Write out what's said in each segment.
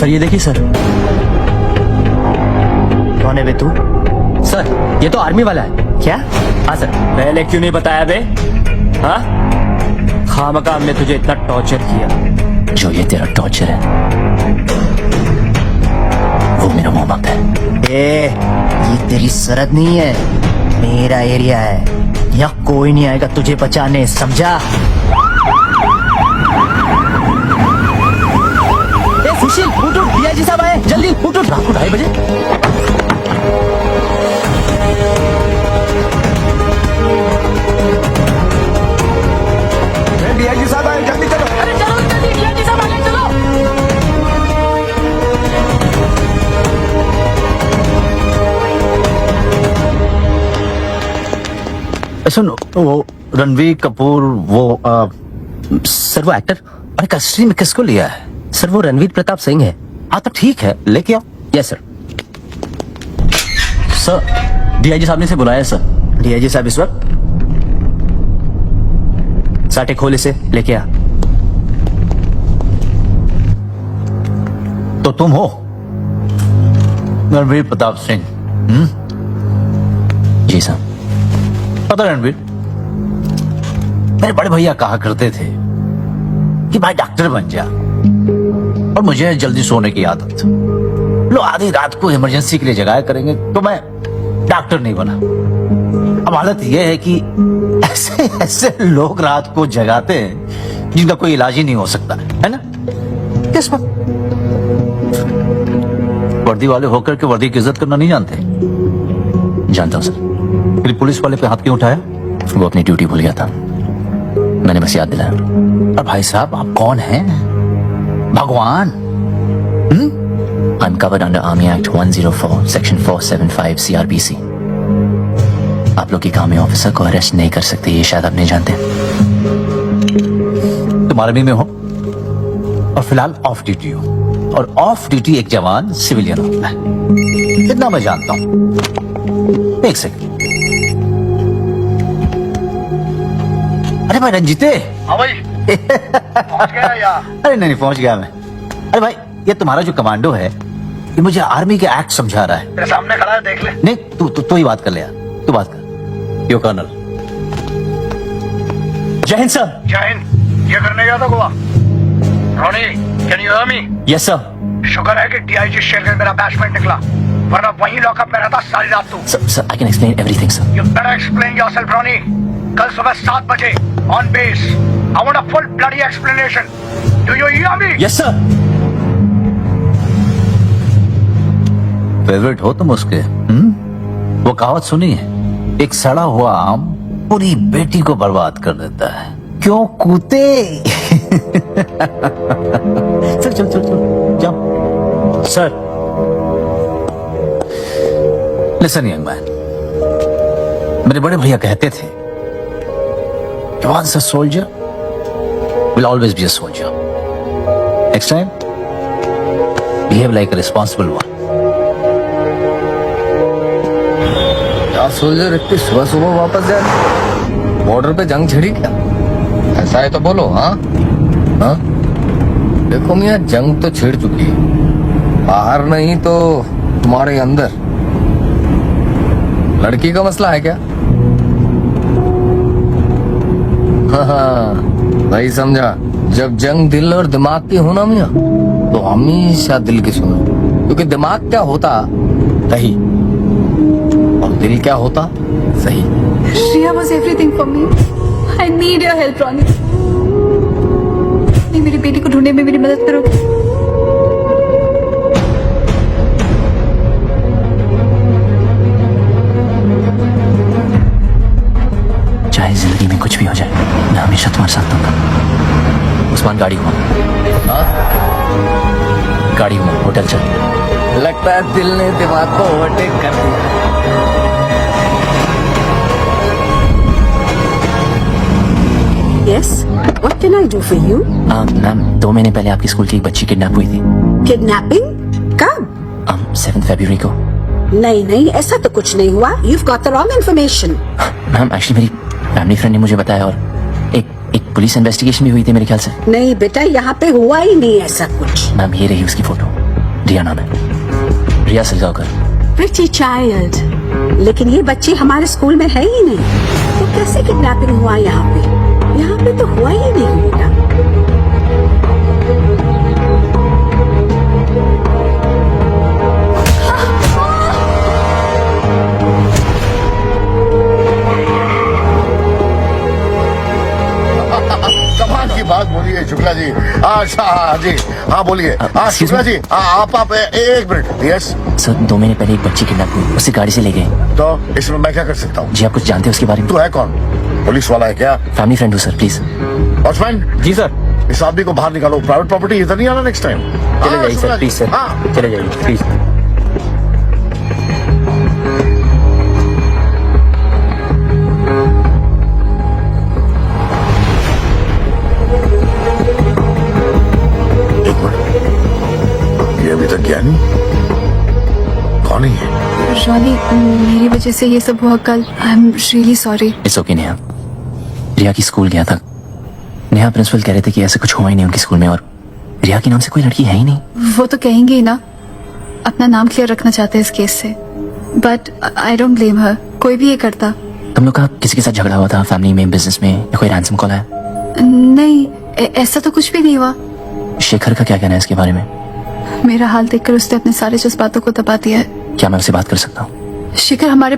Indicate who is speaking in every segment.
Speaker 1: Sir ये देखिए sir.
Speaker 2: कौन है बे तू?
Speaker 1: सर ये तो आर्मी वाला है।
Speaker 2: क्या?
Speaker 1: हाँ सर।
Speaker 2: पहले क्यों नहीं बताया बे? हाँ, खामखा हमने तुझे इतना टॉर्चर किया।
Speaker 1: जो ये तेरा टॉर्चर है वो मेरा मोहब्बत है।
Speaker 2: ये तेरी सरहद नहीं है, मेरा एरिया है। यहाँ कोई नहीं आएगा तुझे बचाने, समझा?
Speaker 1: सुशील उठ उठ, डीआईजी साहब आए, जल्दी उठ उठ। रात को 2:30 बजे।
Speaker 3: डीआईजी साहब आए, जल्दी चलो।
Speaker 1: अरे चलो जल्दी, डीआईजी साहब आ गए, चलो। सुनो, वो रणवीर कपूर वो सर वो एक्टर, अरे कस्टडी में किसको लिया है? सर वो रणवीर प्रताप सिंह है। हाँ तो ठीक है, लेके आओ। Yes sir. सर डीआईजी साहब ने से बुलाया सर।
Speaker 2: डीआईजी साहब इस वक्त? साटे खोल इसे, लेके आ।
Speaker 4: तो तुम हो रणवीर प्रताप सिंह?
Speaker 1: जी साहब।
Speaker 4: पता रणवीर, मेरे बड़े भैया कहा करते थे कि भाई डॉक्टर बन जा, और मुझे जल्दी सोने की आदत। लो आधी रात को इमरजेंसी के लिए जगाया करेंगे, तो मैं डॉक्टर नहीं बना। अब हालत यह है कि ऐसे ऐसे लोग रात को जगाते हैं जिनका कोई इलाज ही नहीं हो सकता है ना? किस पर वर्दी वाले होकर के वर्दी की इज्जत करना नहीं जानते?
Speaker 1: जानता हूँ सर।
Speaker 4: फिर पुलिस वाले पे हाथ क्यों उठाया?
Speaker 1: वो अपनी ड्यूटी भूल गया था, मैंने बस याद दिलाया।
Speaker 4: अब भाई साहब आप कौन हैं? भगवान?
Speaker 1: I'm covered under Army Act 104, Section 475 CRPC. आप लोग की कामी ऑफिसर को अरेस्ट नहीं कर सकते, ये शायद आप नहीं जानते।
Speaker 4: तुम आर्मी में हो और फिलहाल ऑफ ड्यूटी हो, और ऑफ ड्यूटी एक जवान सिविलियन होता है, इतना मैं जानता हूं। एक सेकंड। अरे भाई रंजीते।
Speaker 3: हाँ भाई, पहुंच गया यार।
Speaker 4: अरे नहीं पहुंच गया मैं। अरे भाई ये तुम्हारा जो कमांडो है, ये मुझे आर्मी के एक्ट समझा रहा है।
Speaker 3: तेरे सामने खड़ा है, देख ले।
Speaker 4: नहीं तू ही बात कर ले यार, तू बात कर। Yo colonel.
Speaker 1: जय हिंद सर।
Speaker 3: जय हिंद। ये करने गया था Goa? Ronnie, can you hear me?
Speaker 1: Yes sir.
Speaker 3: शुक्र है कि डीआईजी शेरगिल मेरा बैचमेट निकला, वरना वहीं लॉकअप में रहता सारी रात तू।
Speaker 1: Sir I can explain everything sir.
Speaker 3: You better explain yourself, Ronnie. कल सुबह 7 बजे on base. I want a full bloody explanation. Do you hear me?
Speaker 1: Yes sir.
Speaker 4: Favourite हो तुम उसके? वो कहावत सुनी है, एक सड़ा हुआ आम पूरी बेटी को बर्बाद कर देता है। क्यों कूते? चल चल चल चल जाओ।
Speaker 2: सर
Speaker 4: लिसन यंग मैन, मेरे बड़े भैया कहते थे, once a soldier will always be a soldier. Next time, behave like a responsible one.
Speaker 5: क्या सोल्जर इतनी सुबह सुबह वापस जाए? बॉर्डर पे जंग छिड़ी क्या? ऐसा है तो बोलो। हाँ हाँ, देखो मियाँ, जंग तो छिड़ चुकी है, बाहर नहीं तो तुम्हारे अंदर। लड़की का मसला है क्या? हाँ, भाई समझा। जब जंग दिल और दिमाग की हो ना मियाँ, तो हमेशा दिल की सुनो, क्योंकि दिमाग क्या होता सही, और दिल क्या होता सही।
Speaker 6: Shreya was everything for me. I need your help, Ronnie. नहीं, मेरी बेटी को ढूंढने में मेरी मदद करोगे?
Speaker 1: चाहे जिंदगी में कुछ भी हो जाए, मैं हमेशा तुम्हारे साथ दूंगा। उस्मान गाड़ी घुमा।
Speaker 5: हाँ?
Speaker 1: गाड़ी घुमा, होटल चल।
Speaker 5: लगता है दिल ने दिमाग को ओवरटेक कर दिया।
Speaker 7: Yes, what can I do for you?
Speaker 1: Ma'am 2 महीने पहले आपकी स्कूल की एक बच्ची किडनैप हुई थी।
Speaker 7: Kidnapping? कब?
Speaker 1: 7 फरवरी को।
Speaker 7: नहीं नहीं, ऐसा तो कुछ नहीं हुआ। You've got the wrong information.
Speaker 1: Ma'am actually मेरी फैमिली फ्रेंड ने मुझे बताया, और एक पुलिस इन्वेस्टिगेशन भी हुई थी मेरे ख्याल से।
Speaker 7: नहीं बेटा, यहाँ पे हुआ ही नहीं ऐसा कुछ।
Speaker 1: मैम ये रही उसकी फोटो। रिया नाम है, रिया सलगावकर।
Speaker 7: Pretty child. लेकिन ये बच्ची हमारे स्कूल में है ही नहीं, तो कैसे किडनैपिंग हुआ यहाँ पे? यहाँ पे तो हुआ ही नहीं बेटा।
Speaker 8: कमाल की बात बोलिए शुक्ला जी। अच्छा जी, हाँ बोलिए। हाँ
Speaker 1: excuse
Speaker 8: शुक्ला
Speaker 1: me?
Speaker 8: जी, आप एक मिनट। यस,
Speaker 1: सर 2 महीने पहले एक बच्ची किडनैप हुई, उसे गाड़ी से ले गए।
Speaker 8: तो इसमें मैं क्या कर सकता हूँ?
Speaker 1: जी आप कुछ जानते हैं उसके बारे में?
Speaker 8: तू है कौन? पुलिस वाला है क्या?
Speaker 1: फैमिली फ्रेंड हूँ sir, please.
Speaker 8: Watchman
Speaker 1: ji sir.
Speaker 8: इस आदमी को बाहर निकालो, प्राइवेट प्रॉपर्टी इधर नहीं आना नेक्स्ट टाइम।
Speaker 1: चले जाइए सर, प्लीज सर,
Speaker 8: हाँ
Speaker 1: चले जाइए प्लीज।
Speaker 8: एक मिनट, ये अभी तक गया नहीं। कौन है ये?
Speaker 6: रॉनी, मेरी वजह से ये सब हुआ कल। I am really sorry.
Speaker 1: It's okay Neha. Riya की स्कूल गया था, नेहा प्रिंसिपल कह रहे थे कि ऐसा कुछ हुआ ही नहीं उनके स्कूल में, और रिया के नाम से कोई लड़की है ही नहीं।
Speaker 6: वो तो कहेंगे ही ना, अपना नाम क्लियर रखना चाहते हैं इस केस से। बट आई डोंट ब्लेम हर। कोई भी ये करता।
Speaker 1: तुम लोग का किसी के साथ झगड़ा हुआ था, फैमिली में, बिजनेस में, या कोई रैंसम कॉल आया?
Speaker 6: नहीं, ऐसा तो कुछ भी नहीं हुआ।
Speaker 1: शेखर का क्या कहना है इसके बारे में?
Speaker 6: मेरा हाल देखकर उसने अपने सारे जज्बातों को दबा दिया है।
Speaker 1: क्या मैं उससे बात कर सकता हूँ?
Speaker 6: शिखर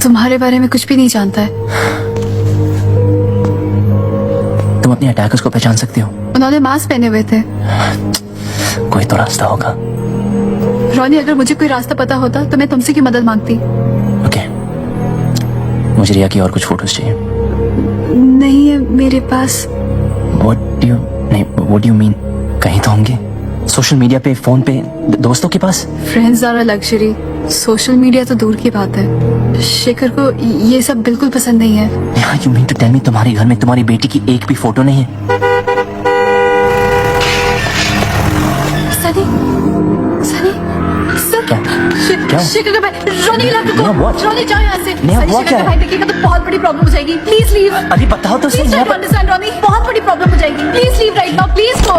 Speaker 6: तुम्हारे बारे में कुछ भी नहीं जानता है।
Speaker 1: तुम अपने अटैकर्स को पहचान सकते हो?
Speaker 6: उन्होंने मास्क पहने हुए थे।
Speaker 1: कोई तो रास्ता होगा।
Speaker 6: रॉनी, अगर मुझे कोई रास्ता पता होता तो मैं तुमसे की मदद मांगती।
Speaker 1: ओके, मुझे रिया की और कुछ फोटोज चाहिए।
Speaker 6: नहीं है मेरे पास।
Speaker 1: What do you mean? कहीं तो होंगे, सोशल मीडिया पे, फोन पे, दोस्तों के पास।
Speaker 6: Friends are a luxury, social media तो दूर की बात है। शेखर को ये सब बिल्कुल पसंद नहीं है।
Speaker 1: You mean to tell me तुम्हारे घर में तुम्हारी बेटी की एक भी फोटो नहीं है?
Speaker 6: सनी, सनी,
Speaker 1: क्या? क्या?
Speaker 6: शेखर का भाई, रॉनी के लाइफ
Speaker 1: नेहा, what?
Speaker 6: रॉनी जाओ यहाँ से।
Speaker 1: नेहा,
Speaker 6: सनी,
Speaker 1: what
Speaker 6: शेखर
Speaker 1: क्या
Speaker 6: का
Speaker 1: है?
Speaker 6: भाई देखिएगा तो बहुत बड़ी प्रॉब्लम हो जाएगी। Please leave.
Speaker 1: अभी बताओ तो सही।
Speaker 6: Please try to understand Ronnie, बहुत बड़ी प्रॉब्लम हो जाएगी। Please leave right now, please go.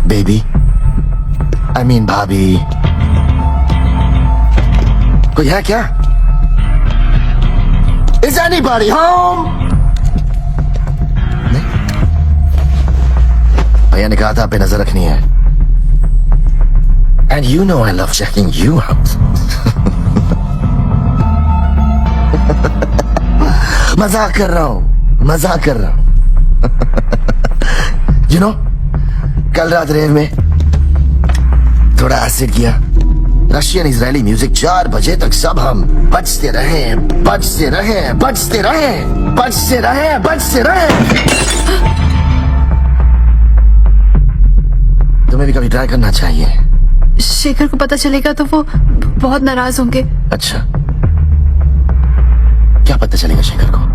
Speaker 8: Baby, I mean भाभी, कोई है क्या? Is anybody home? नहीं? भैया ने कहा था पे नजर रखनी है। And you know I love checking you out. मजाक कर रहा हूं, मजाक कर रहा हूं। You know, कल रात रेव में थोड़ा एसिड किया। रशियन इजरायली म्यूजिक 4 बजे तक सब हम बजते रहे, बजते रहे, बजते रहे, बजते रहे, बजते रहे। तुम्हें भी कभी ट्राई करना चाहिए।
Speaker 6: शेखर को पता चलेगा तो वो बहुत नाराज होंगे।
Speaker 8: अच्छा, क्या पता चलेगा शेखर को?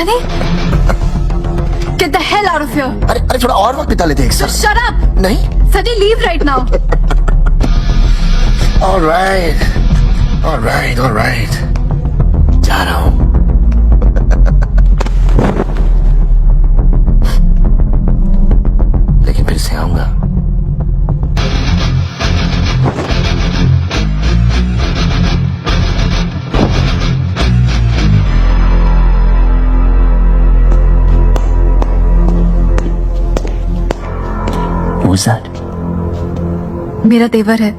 Speaker 6: Sunny, get the hell out of here.
Speaker 8: अरे अरे थोड़ा और वक्त बिता लेते हैं एक साथ।
Speaker 6: Shut up.
Speaker 8: नहीं।
Speaker 6: Sani, leave right now.
Speaker 8: All right, all right. जा रहा हूँ। लेकिन फिर से आऊंगा।
Speaker 1: Who's that?
Speaker 6: मेरा देवर है,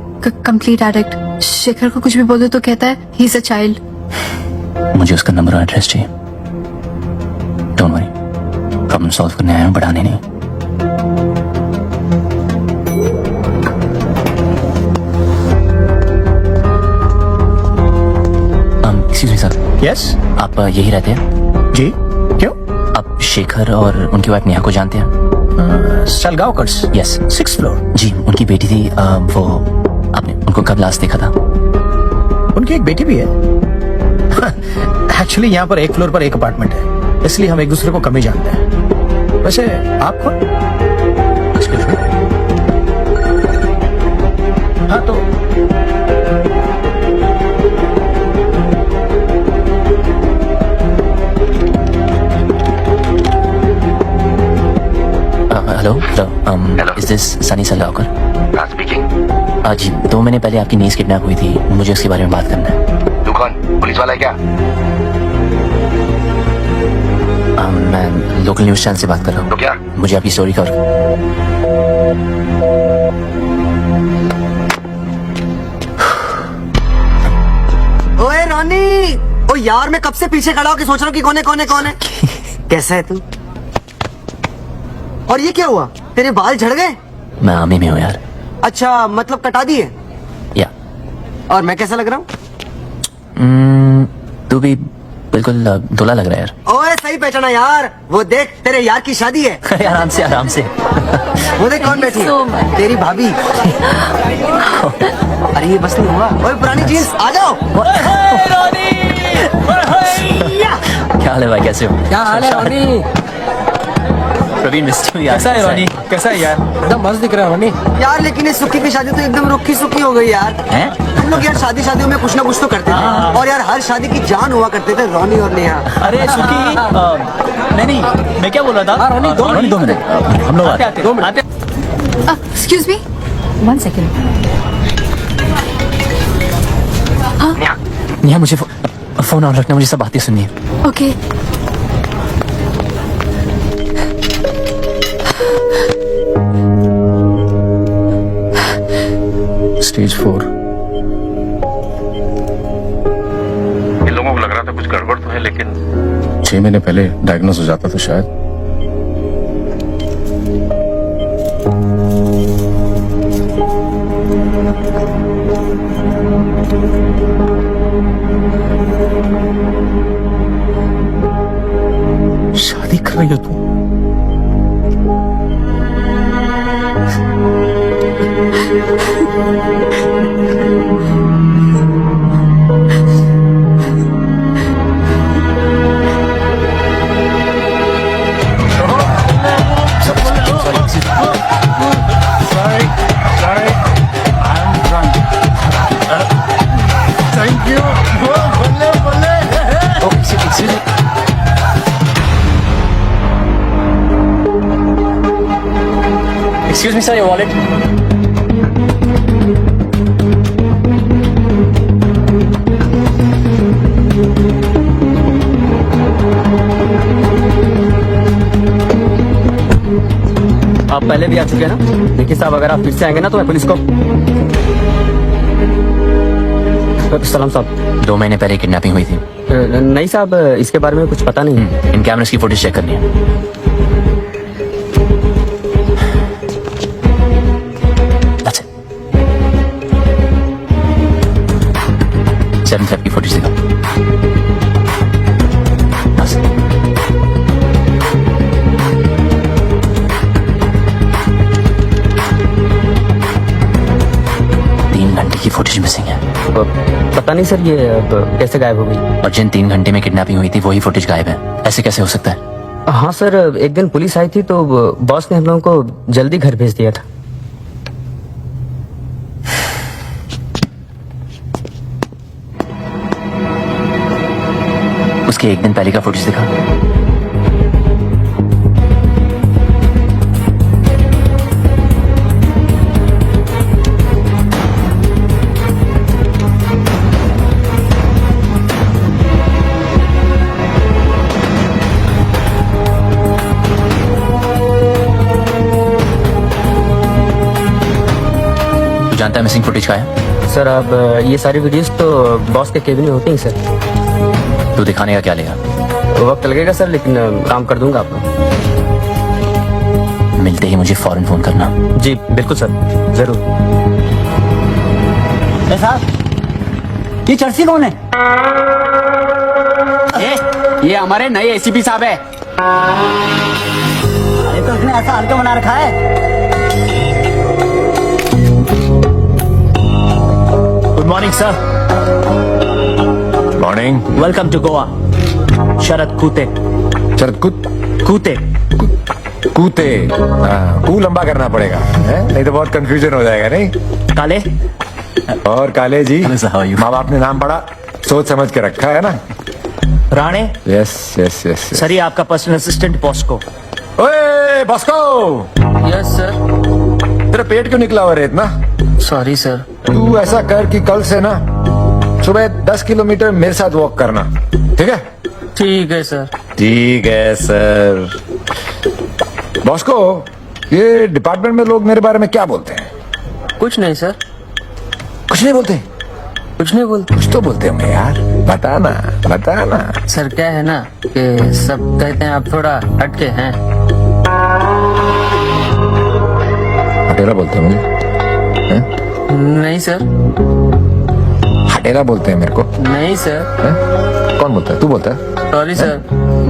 Speaker 6: कंप्लीट एडिक्ट। शेखर को कुछ भी बोलो तो कहता है ही इज अ चाइल्ड।
Speaker 1: मुझे उसका नंबर और एड्रेस चाहिए। डोंट वरी, प्रॉब्लम सॉल्व करने आया हूँ, बढ़ाने नहीं। Excuse me sir.
Speaker 4: यस
Speaker 1: आप यही रहते हैं?
Speaker 4: जी, क्यों?
Speaker 1: आप शेखर और उनकी वाइफ नेहा को जानते हैं?
Speaker 4: सलगांवकर्स,
Speaker 1: यस।
Speaker 4: 6th floor.
Speaker 1: जी, उनकी बेटी थी। वो आपने उनको कब लास्ट देखा था?
Speaker 4: उनकी एक बेटी भी है। एक्चुअली यहाँ पर एक फ्लोर पर एक अपार्टमेंट है, इसलिए हम एक दूसरे को कम ही जानते हैं। वैसे आप कौन? Excuse me? हाँ तो
Speaker 1: hello is this Sunny Salgaonkar?
Speaker 8: Speaking.
Speaker 1: जी, 2 महीने पहले आपकी नीस किडनैप हुई थी, मुझे उसके बारे में बात करना है।
Speaker 8: तू कौन? पुलिस वाला है क्या?
Speaker 1: मैं लोकल न्यूज चैनल से बात कर रहा हूँ।
Speaker 8: तो क्या?
Speaker 1: मुझे आपकी स्टोरी कवर।
Speaker 2: ओए रोनी, ओ यार मैं कब से पीछे खड़ा होकर सोच रहा हूँ कि कौन है। कैसा है तू? और ये क्या हुआ? तेरे बाल झड़ गए?
Speaker 1: मैं आर्मी में हूँ यार।
Speaker 2: अच्छा, मतलब कटा दिए?
Speaker 1: या
Speaker 2: और मैं कैसा लग रहा हूँ?
Speaker 1: तू भी बिल्कुल दूल्हा लग रहा है यार।
Speaker 2: ओए सही पहचाना यार, वो देख तेरे यार की शादी है।
Speaker 1: अरे आराम से आराम से।
Speaker 2: वो देख कौन बैठी है? तेरी भाभी। अरे ये बस नहीं हुआ। ओए पुरानी जीन्स आ जाओ।
Speaker 1: क्या हाल है भाई, कैसे हो?
Speaker 5: क्या हाल है रोनी?
Speaker 1: प्रवीण मिस्टर यार।
Speaker 5: कैसा है रोनी? कैसा है यार? एकदम मस्त दिख रहा है रोनी।
Speaker 2: यार लेकिन इस सुक्की की शादी तो एकदम रुक्की सुक्की हो गई यार।
Speaker 1: हैं?
Speaker 2: हम लोग यार शादियों में कुछ ना कुछ तो करते थे, और यार हर शादी की जान हुआ करते थे रोनी और नेहा।
Speaker 1: अरे सुखी, नहीं मैं क्या बोल रहा था?
Speaker 5: रोनी,
Speaker 1: 2 मिनट, हम लोग आते हैं।
Speaker 5: 2 minute.
Speaker 6: Excuse me, 1 second.
Speaker 1: Neha, मुझे फोन ऑन रखना, मुझे सब बातें सुननी है।
Speaker 6: ओके।
Speaker 5: स्टेज 4।
Speaker 9: इन लोगों को लग रहा था कुछ गड़बड़ तो है, लेकिन
Speaker 5: 6 महीने पहले डायग्नोस हो जाता तो शायद। शादी कर रही हो तू?
Speaker 1: Excuse me, sir, your wallet.
Speaker 10: आप पहले भी आ चुके हैं ना? देखिए साहब, अगर आप फिर से आएंगे ना तो मैं पुलिस को। सलाम साहब।
Speaker 1: 2 महीने पहले किडनैपिंग हुई थी।
Speaker 10: नहीं साहब, इसके बारे में कुछ पता नहीं।
Speaker 1: इन कैमरास की फुटेज चेक करनी है। That's it. 7 की फुटेज दिखाओ। बस। की फुटेज मिसिंग है
Speaker 10: पता नहीं सर ये अब कैसे गायब हो गई।
Speaker 1: और जिन 3 घंटे में किडनैपिंग हुई थी वही फुटेज गायब है। ऐसे कैसे हो सकता है?
Speaker 10: हाँ सर, एक दिन पुलिस आई थी तो बॉस ने हम लोगों को जल्दी घर भेज दिया था।
Speaker 1: उसके एक दिन पहले का फुटेज दिखा। जानता है मिसिंग फुटेज का है?
Speaker 10: सर अब ये सारी वीडियोस तो बॉस के केबिन में होती हैं सर।
Speaker 1: तू दिखाने का क्या लेगा?
Speaker 10: वक्त लगेगा सर, लेकिन काम कर दूंगा आपका।
Speaker 1: मिलते ही मुझे फौरन फोन करना।
Speaker 10: जी बिल्कुल सर, जरूर।
Speaker 2: साहब, ये चर्सी कौन है?
Speaker 10: ये हमारे नए एसीपी साहब है।
Speaker 2: ये तो उसने ऐसा हल्का बना रखा है।
Speaker 1: Good morning sir.
Speaker 9: Morning.
Speaker 1: Welcome to Goa. Sharad Kute.
Speaker 9: Sharad
Speaker 1: Kute.
Speaker 9: Kute. कू लंबा करना पड़ेगा है? नहीं तो बहुत कंफ्यूजन हो जाएगा। नहीं
Speaker 1: काले।
Speaker 9: और काले जी,
Speaker 1: Hello, sir, how are you?
Speaker 9: माँ बाप ने नाम पढ़ा सोच समझ के रखा है ना।
Speaker 1: Rane.
Speaker 9: Yes yes yes.
Speaker 1: Sir ये आपका पर्सनल असिस्टेंट बॉस्को।
Speaker 9: ओए बॉस्को,
Speaker 10: यस सर।
Speaker 9: तेरा पेट क्यों निकला हुआ रे इतना?
Speaker 10: Sorry sir.
Speaker 9: तू ऐसा कर कि कल से ना सुबह 10 किलोमीटर मेरे साथ वॉक करना, ठीक है?
Speaker 10: ठीक है सर।
Speaker 9: ठीक है सर। बॉस्को, ये डिपार्टमेंट में लोग मेरे बारे में क्या बोलते हैं?
Speaker 10: कुछ नहीं सर।
Speaker 9: कुछ नहीं बोलते?
Speaker 10: कुछ नहीं बोलते
Speaker 9: कुछ तो बोलते होंगे यार, बताना बताना।
Speaker 10: सर। क्या है ना कि सब कहते हैं आप थोड़ा हटके हैं।
Speaker 9: हटेरा बोलते हैं मुझे?
Speaker 10: नहीं सर।
Speaker 9: हटेरा बोलते हैं मेरे को?
Speaker 10: नहीं सर।
Speaker 9: हैं? कौन बोलता है? तू बोलता है?
Speaker 10: Sorry sir.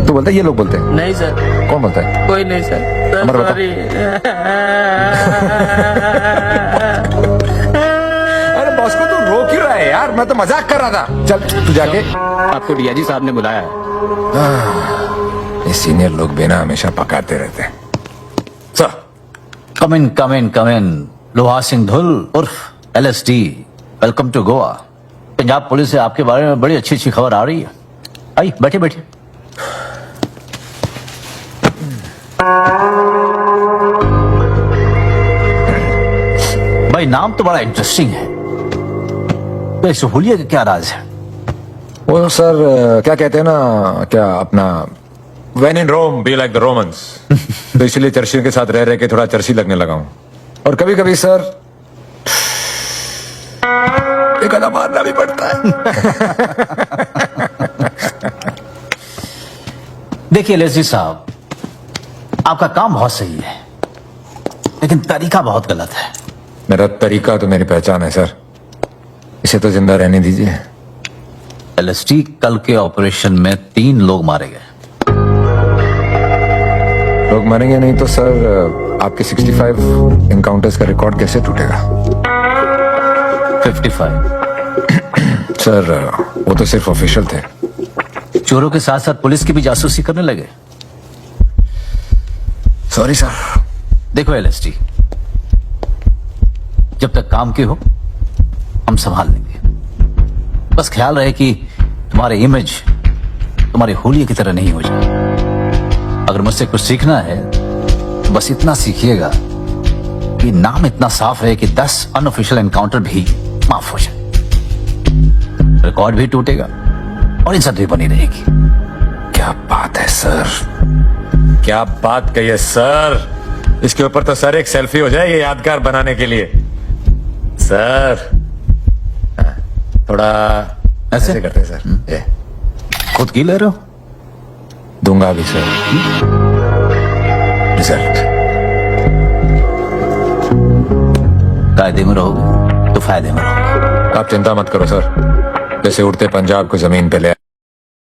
Speaker 9: तू बोलता है? ये लोग बोलते हैं?
Speaker 10: नहीं सर।
Speaker 9: कौन बोलता है?
Speaker 10: कोई नहीं सर।
Speaker 9: अमर बता।
Speaker 10: सॉरी।
Speaker 9: अरे बॉस्को तू रो क्यों रहा है यार? मैं तो मजाक कर रहा था। चल तू जाके।
Speaker 10: आपको डीआईजी साहब ने बुलाया है।
Speaker 9: ये सीनियर लोग भी ना हमेशा पकाते रहते हैं। Sir
Speaker 4: come in come in come in. Loha Singh Dhul उर्फ LSD, welcome to Goa. Punjab police से आपके बारे में बड़ी अच्छी अच्छी खबर आ रही है। आइए बैठिए बैठिए। भाई नाम तो बड़ा इंटरेस्टिंग है, तो इस हुलिया का क्या राज है?
Speaker 9: वो सर क्या कहते हैं ना, क्या अपना When in Rome, be like the Romans। तो इसलिए चर्चियों के साथ रह रह के थोड़ा चर्ची लगने लगा हूं। और कभी कभी सर एक आधा मारना भी पड़ता है।
Speaker 4: देखिए लेसी साहब, आपका काम बहुत सही है, लेकिन तरीका बहुत गलत है।
Speaker 9: मेरा तरीका तो मेरी पहचान है सर, इसे तो जिंदा रहने दीजिए।
Speaker 4: LSD कल के ऑपरेशन में 3 लोग मारे गए।
Speaker 9: लोग मरेंगे नहीं तो सर आपके 65 एनकाउंटर्स का रिकॉर्ड कैसे टूटेगा?
Speaker 4: 55।
Speaker 9: सर वो तो सिर्फ ऑफिशियल थे।
Speaker 4: चोरों के साथ साथ पुलिस की भी जासूसी करने लगे।
Speaker 9: Sorry sir.
Speaker 4: देखो LSD, जब तक काम के हो हम संभाल लेंगे। बस ख्याल रहे कि तुम्हारे इमेज तुम्हारे होलिये की तरह नहीं हो जाए। अगर मुझसे कुछ सीखना है तो बस इतना सीखिएगा कि नाम इतना साफ है कि 10 अनऑफिशियल एनकाउंटर भी माफ हो जाए, रिकॉर्ड भी टूटेगा और इज्जत भी बनी रहेगी।
Speaker 9: क्या बात है सर, क्या बात कही है सर। इसके ऊपर तो सर एक सेल्फी हो जाए ये यादगार बनाने के लिए। सर थोड़ा ऐसे करते हैं सर। ये
Speaker 4: खुद की ले रहे हो?
Speaker 9: दूंगा भी सर रिजल्ट।
Speaker 4: कायदे में रहोगे तो फायदे में रहोगे।
Speaker 9: आप चिंता मत करो सर, जैसे उड़ते पंजाब को जमीन पे ले